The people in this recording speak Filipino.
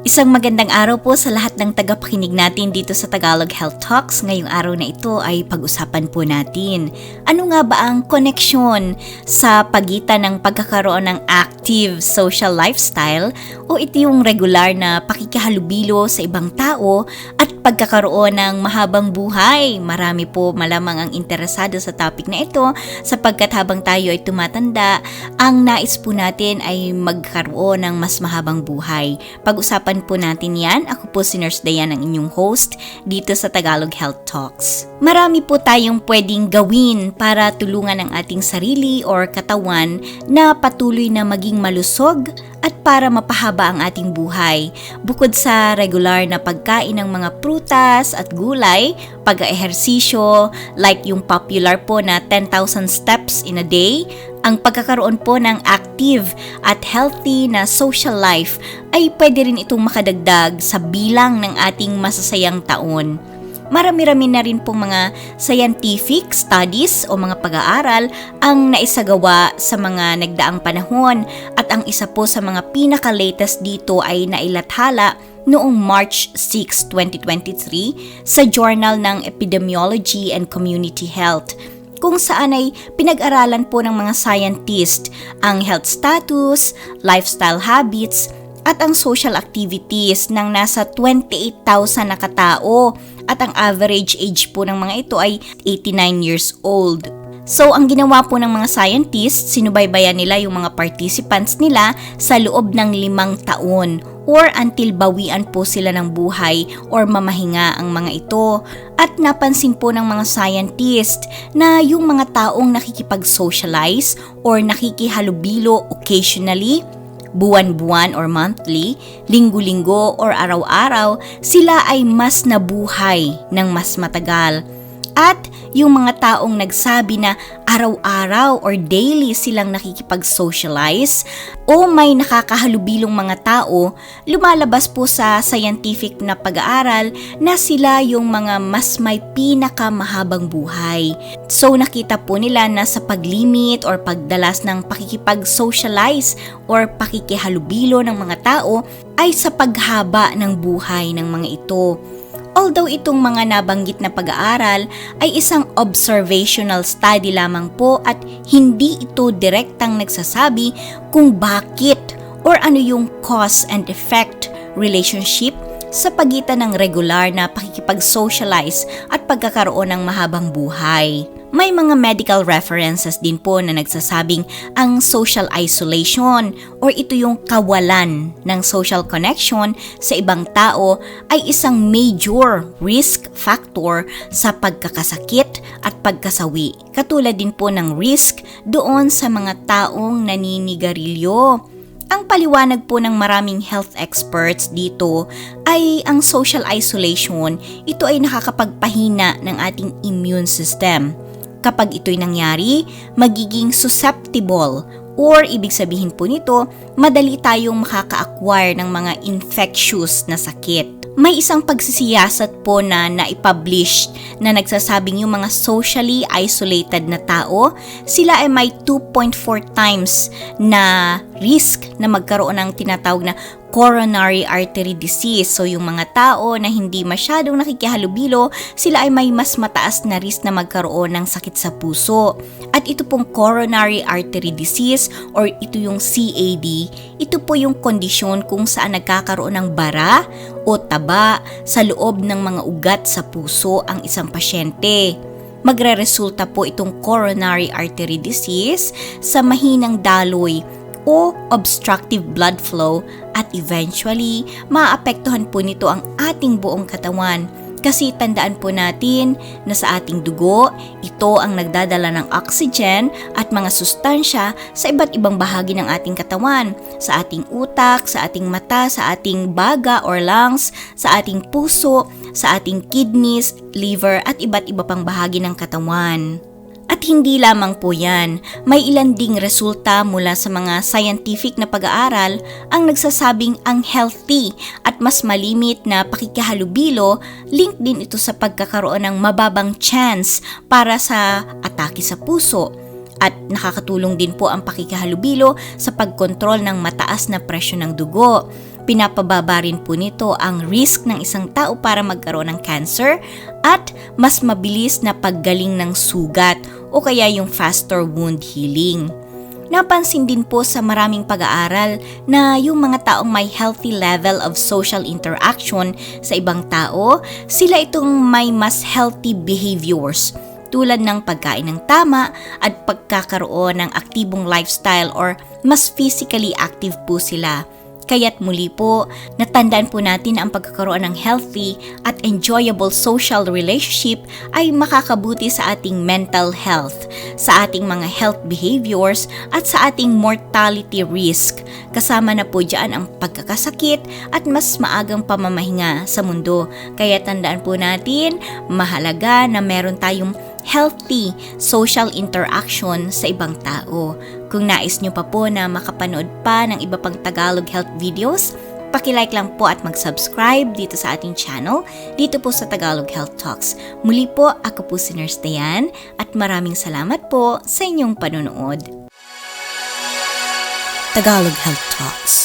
Isang magandang araw po sa lahat ng tagapakinig natin dito sa Tagalog Health Talks. Ngayong araw na ito ay pag-usapan po natin. Ano nga ba ang koneksyon sa pagitan ng pagkakaroon ng active social lifestyle o ito yung regular na pakikihalubilo sa ibang tao at pagkakaroon ng mahabang buhay? Marami po malamang ang interesado sa topic na ito sapagkat habang tayo ay tumatanda, ang nais po natin ay magkaroon ng mas mahabang buhay. Pag-usapan po natin yan. Ako po si Nurse Dayan, ang inyong host dito sa Tagalog Health Talks. Marami po tayong pwedeng gawin para tulungan ang ating sarili or katawan na patuloy na maging malusog at para mapahaba ang ating buhay. Bukod sa regular na pagkain ng mga prutas at gulay, pag-ehersisyo, like yung popular po na 10,000 steps in a day, ang pagkakaroon po ng active at healthy na social life ay pwede rin itong makadagdag sa bilang ng ating masasayang taon. Marami-rami na rin pong mga scientific studies o mga pag-aaral ang naisagawa sa mga nagdaang panahon at ang isa po sa mga pinaka-latest dito ay nailathala noong March 6, 2023 sa Journal ng Epidemiology and Community Health, kung saan ay pinag-aralan po ng mga scientist ang health status, lifestyle habits, at ang social activities ng nasa 28,000 na katao at ang average age po ng mga ito ay 89 years old. So, ang ginawa po ng mga scientists, sinubaybayan nila yung mga participants nila sa loob ng 5 taon or until bawian po sila ng buhay or mamahinga ang mga ito. At napansin po ng mga scientist na yung mga taong nakikipag-socialize or nakikihalubilo occasionally, buwan-buwan or monthly, linggo-linggo or araw-araw, sila ay mas nabuhay ng mas matagal. At yung mga taong nagsabi na araw-araw or daily silang nakikipag-socialize o may nakakahalubilong mga tao, lumalabas po sa scientific na pag-aaral na sila yung mga mas may pinakamahabang buhay. So nakita po nila na sa paglimit or pagdalas ng pakikipag-socialize or pakikihalubilo ng mga tao ay sa paghaba ng buhay ng mga ito. Although itong mga nabanggit na pag-aaral ay isang observational study lamang po at hindi ito direktang nagsasabi kung bakit or ano yung cause and effect relationship sa pagitan ng regular na pakikipag-socialize at pagkakaroon ng mahabang buhay. May mga medical references din po na nagsasabing ang social isolation or ito yung kawalan ng social connection sa ibang tao ay isang major risk factor sa pagkakasakit at pagkasawi. Katulad din po ng risk doon sa mga taong naninigarilyo. Ang paliwanag po ng maraming health experts dito ay ang social isolation, ito ay nakakapagpahina ng ating immune system. Kapag ito'y nangyari, magiging susceptible or ibig sabihin po nito, madali tayong makaka-acquire ng mga infectious na sakit. May isang pagsisiyasat po na naipublish na nagsasabing yung mga socially isolated na tao, sila ay may 2.4 times na risk na magkaroon ng tinatawag na coronary artery disease. So yung mga tao na hindi masyadong nakikihalubilo, sila ay may mas mataas na risk na magkaroon ng sakit sa puso. At ito pong coronary artery disease or ito yung CAD, ito po yung kondisyon kung saan nagkakaroon ng bara o taba sa loob ng mga ugat sa puso ang isang pasyente. Magreresulta po itong coronary artery disease sa mahinang daloy o obstructive blood flow at eventually maapektuhan po nito ang ating buong katawan. Kasi tandaan po natin na sa ating dugo, ito ang nagdadala ng oxygen at mga sustansya sa iba't ibang bahagi ng ating katawan. Sa ating utak, sa ating mata, sa ating baga or lungs, sa ating puso, sa ating kidneys, liver at iba't iba pang bahagi ng katawan. At hindi lamang po yan, may ilan ding resulta mula sa mga scientific na pag-aaral ang nagsasabing ang healthy at mas malimit na pakikihalubilo, link din ito sa pagkakaroon ng mababang chance para sa atake sa puso. At nakakatulong din po ang pakikihalubilo sa pagkontrol ng mataas na presyo ng dugo. pinapababa rin po nito ang risk ng isang tao para magkaroon ng cancer at mas mabilis na paggaling ng sugat o kaya yung faster wound healing. Napansin din po sa maraming pag-aaral na yung mga taong may healthy level of social interaction sa ibang tao, sila itong may mas healthy behaviors tulad ng pagkain ng tama at pagkakaroon ng aktibong lifestyle or mas physically active po sila. Kaya't muli po, natandaan po natin na ang pagkakaroon ng healthy at enjoyable social relationship ay makakabuti sa ating mental health, sa ating mga health behaviors at sa ating mortality risk. Kasama na po dyan ang pagkakasakit at mas maagang pamamahinga sa mundo. Kaya tandaan po natin, mahalaga na meron tayong healthy social interaction sa ibang tao. Kung nais nyo pa po na makapanood pa ng iba pang Tagalog health videos, paki-like lang po at mag-subscribe dito sa ating channel, dito po sa Tagalog Health Talks. Muli po, ako po si Nurse Dayan at maraming salamat po sa inyong panonood. Tagalog Health Talks.